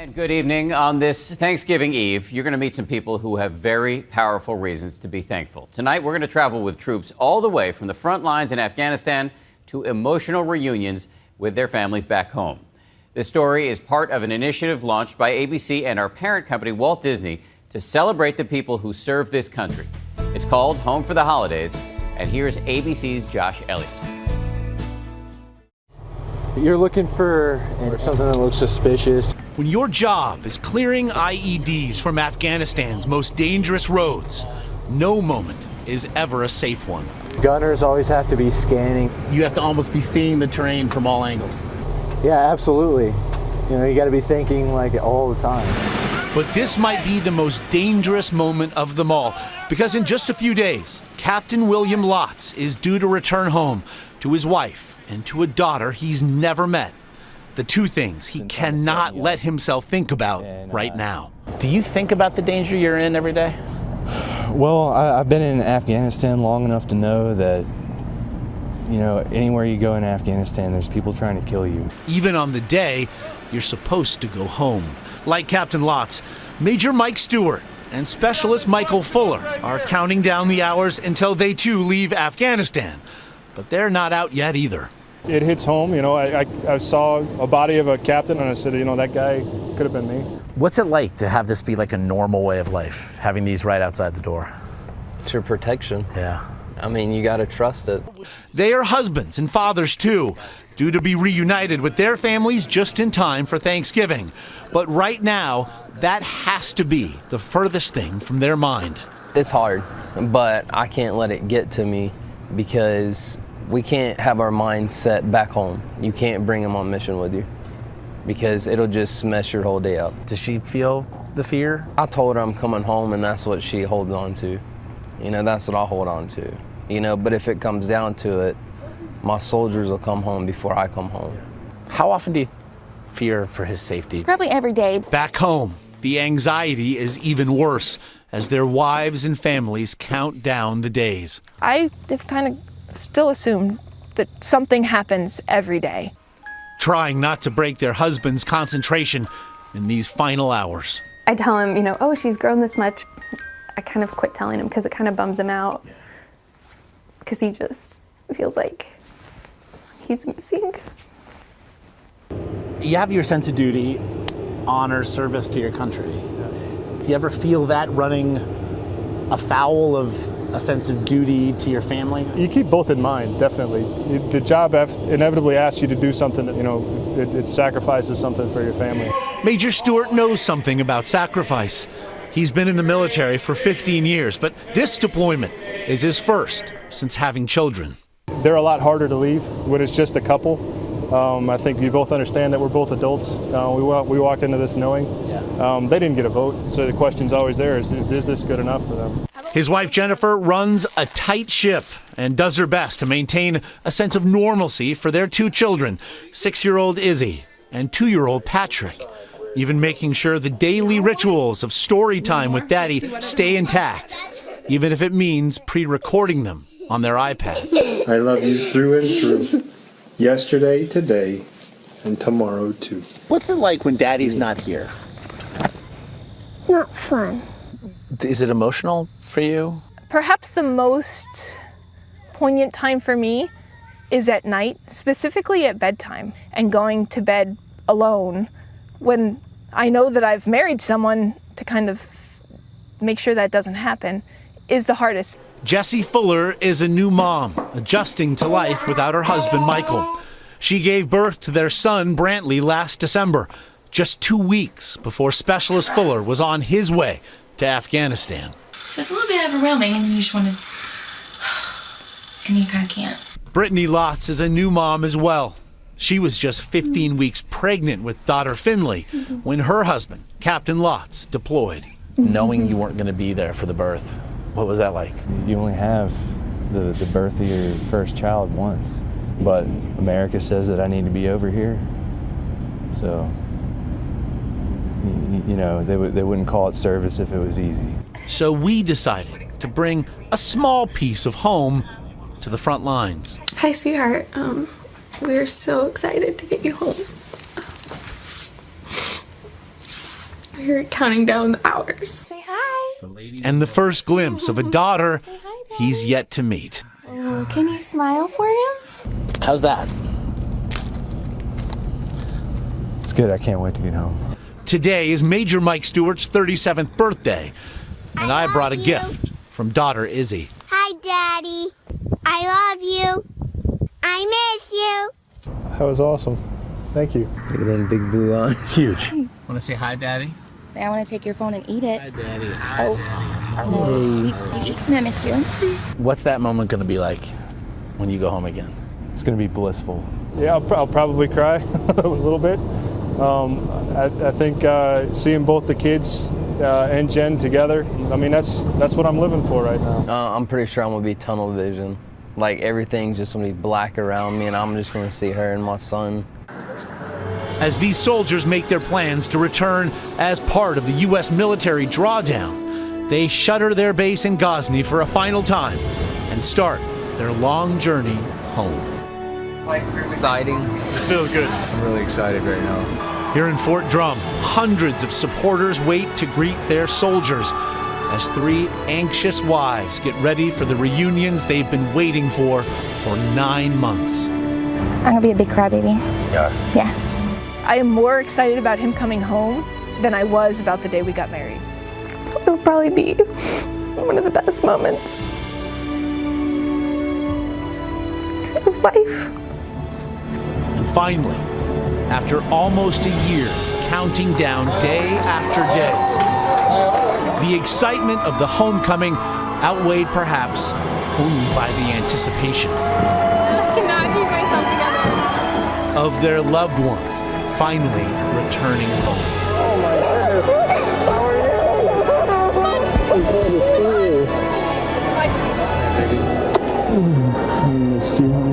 And good evening. On this Thanksgiving Eve, you're going to meet some people who have very powerful reasons to be thankful. Tonight, we're going to travel with troops all the way from the front lines in Afghanistan to emotional reunions with their families back home. This story is part of an initiative launched by ABC and our parent company, Walt Disney, to celebrate the people who serve this country. It's called Home for the Holidays, and here's ABC's Josh Elliott. You're looking for something that looks suspicious. When your job is clearing IEDs from Afghanistan's most dangerous roads, no moment is ever a safe one. Gunners always have to be scanning. You have to almost be seeing the terrain from all angles. Yeah, absolutely. You know, you got to be thinking like all the time. But this might be the most dangerous moment of them all, because in just a few days, Captain William Lotz is due to return home to his wife and to a daughter he's never met. The two things he cannot let himself think about right now. Do you think about the danger you're in every day? Well, I've been in Afghanistan long enough to know that, you know, anywhere you go in Afghanistan, there's people trying to kill you. Even on the day you're supposed to go home. Like Captain Lotz, Major Mike Stewart and Specialist Michael Fuller are counting down the hours until they too leave Afghanistan. But they're not out yet either. It hits home, you know. I saw a body of a captain and I said, you know, that guy could have been me. What's it like to have this be like a normal way of life, having these right outside the door? It's your protection. Yeah. I mean, you got to trust it. They are husbands and fathers too, due to be reunited with their families just in time for Thanksgiving. But right now, that has to be the furthest thing from their mind. It's hard, but I can't let it get to me because we can't have our minds set back home. You can't bring them on mission with you because it'll just mess your whole day up. Does she feel the fear? I told her I'm coming home and that's what she holds on to. You know, that's what I'll hold on to. You know, but if it comes down to it, my soldiers will come home before I come home. How often do you fear for his safety? Probably every day. Back home, the anxiety is even worse as their wives and families count down the days. I have kind of still assumed that something happens every day. Trying not to break their husband's concentration in these final hours. I tell him, you know, oh, she's grown this much. I kind of quit telling him because it kind of bums him out. Because he just feels like he's missing. You have your sense of duty, honor, service to your country. Do you ever feel that running afoul of a sense of duty to your family? You keep both in mind, definitely. The job inevitably asks you to do something that, you know, it sacrifices something for your family. Major Stewart knows something about sacrifice. He's been in the military for 15 years, but this deployment is his first since having children. They're a lot harder to leave when it's just a couple. I think you both understand that we're both adults. We walked into this knowing they didn't get a vote, so the question's always there, is this good enough for them? His wife Jennifer runs a tight ship and does her best to maintain a sense of normalcy for their two children, 6-year-old Izzy and 2-year-old Patrick, even making sure the daily rituals of story time with Daddy stay intact, even if it means pre-recording them on their iPad. I love you through and through, yesterday, today, and tomorrow too. What's it like when Daddy's not here? Not fun. Is it emotional for you? Perhaps the most poignant time for me is at night, specifically at bedtime, and going to bed alone when I know that I've married someone to kind of make sure that doesn't happen is the hardest. Jessie Fuller is a new mom, adjusting to life without her husband, Michael. She gave birth to their son, Brantley, last December, just 2 weeks before Specialist Fuller was on his way to Afghanistan. So it's a little bit overwhelming, and then you just want to, and you kind of can't. Brittany Lotz is a new mom as well. She was just 15 weeks pregnant with daughter Finley when her husband, Captain Lotz, deployed. Knowing you weren't going to be there for the birth, what was that like? You only have the birth of your first child once, but America says that I need to be over here. So, you know, they wouldn't call it service if it was easy. So we decided to bring a small piece of home to the front lines. Hi, sweetheart. We're so excited to get you home. We're counting down the hours. Say hi. And the first glimpse of a daughter he's yet to meet. Oh, can you smile for him? How's that? It's good. I can't wait to get home. Today is Major Mike Stewart's 37th birthday, and I brought a gift from daughter Izzy. Hi, Daddy. I love you. I miss you. That was awesome. Thank you. Look at them big blue eyes. Huge. Want to say hi, Daddy? I want to take your phone and eat it. Hi, Daddy. Hi, Daddy. I miss you. What's that moment going to be like when you go home again? It's going to be blissful. Yeah, I'll probably cry a little bit. I think seeing both the kids and Jen together, I mean, that's what I'm living for right now. I'm pretty sure I'm going to be tunnel vision. Like everything's just going to be black around me and I'm just going to see her and my son. As these soldiers make their plans to return as part of the U.S. military drawdown, they shutter their base in Ghazni for a final time and start their long journey home. Exciting. It feels good. I'm really excited right now. Here in Fort Drum, hundreds of supporters wait to greet their soldiers as 3 anxious wives get ready for the reunions they've been waiting for 9 months. I'm going to be a big crybaby. Yeah. I am more excited about him coming home than I was about the day we got married. It'll probably be one of the best moments of life. And finally, after almost a year, counting down day after day, the excitement of the homecoming outweighed perhaps only by the anticipation I cannot keep myself together. of their loved ones finally returning home. Oh my goodness. How are you?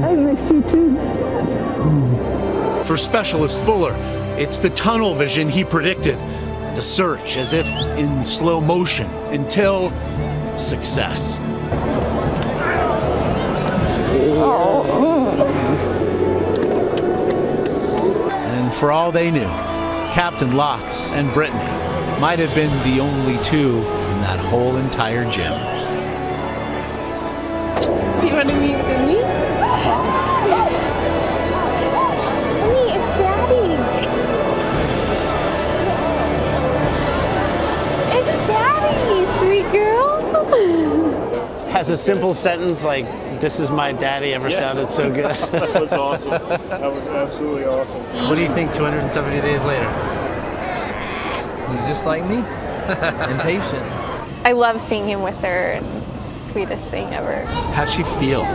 I missed you too. For Specialist Fuller, it's the tunnel vision he predicted. A search as if in slow motion until success. And for all they knew, Captain Lotz and Brittany might have been the only two in that whole entire gym. You want to meet with me? Honey, it's Daddy. It's Daddy, sweet girl. Has a simple sentence like, "This is my daddy," ever sounded so good? That was awesome. That was absolutely awesome. What do you think 270 days later? He's just like me, impatient. I love seeing him with her, and sweetest thing ever. How'd she feel?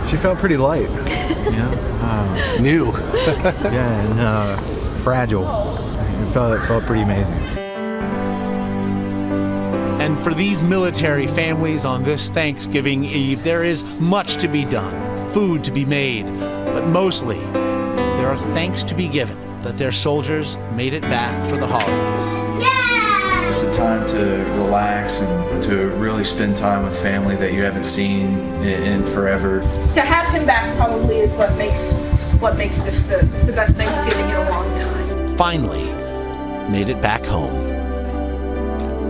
She felt pretty light. New. Yeah, and fragile. It felt pretty amazing. And for these military families on this Thanksgiving Eve, there is much to be done, food to be made, but mostly there are thanks to be given that their soldiers made it back for the holidays. It's a time to relax and to really spend time with family that you haven't seen in forever. To have him back probably is what makes this the best Thanksgiving in a long time. Finally, made it back home.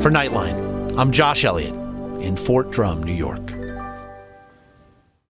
For Nightline, I'm Josh Elliott in Fort Drum, New York.